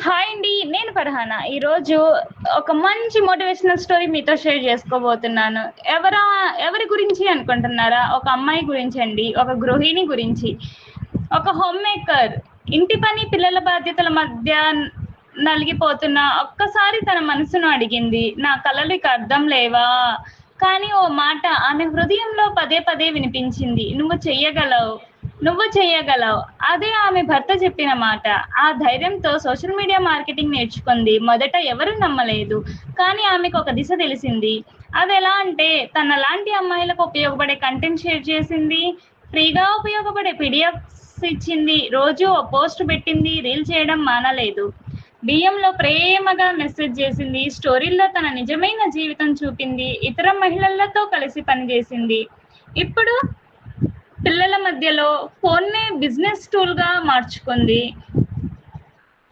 Hi అండి. నేను ఫర్హానా. ఈరోజు ఒక మంచి మోటివేషనల్ స్టోరీ మీతో షేర్ చేసుకోబోతున్నాను. ఎవరి గురించి అనుకుంటున్నారా? ఒక అమ్మాయి గురించి అండి. ఒక గృహిణి గురించి. ఒక హోమ్ మేకర్ ఇంటి పని, పిల్లల బాధ్యతల మధ్య నలిగిపోతున్న ఒక్కసారి తన మనసును అడిగింది. నా కలలకి అర్థం లేవా? కానీ ఓ మాట ఆమె హృదయంలో పదే పదే వినిపించింది. నువ్వు చెయ్యగలవు. అదే ఆమె భర్త చెప్పిన మాట. ఆ ధైర్యంతో సోషల్ మీడియా మార్కెటింగ్ నేర్చుకుంది. మొదట ఎవరూ నమ్మలేదు. కానీ ఆమెకు ఒక దిశ తెలిసింది. అదెలా అంటే తనలాంటి అమ్మాయిలకు ఉపయోగపడే కంటెంట్ షేర్ చేసింది. ఫ్రీగా ఉపయోగపడే పీడిఎఫ్స్ ఇచ్చింది. రోజు ఓ పోస్ట్ పెట్టింది. రీల్ చేయడం మానలేదు. బియ్యంలో ప్రేమగా మెసేజ్ చేసింది. స్టోరీల్లో తన నిజమైన జీవితం చూపింది. ఇతర మహిళలతో కలిసి పనిచేసింది. ఇప్పుడు పిల్లల మధ్యలో ఫోన్నే బిజినెస్ టూల్గా మార్చుకుంది.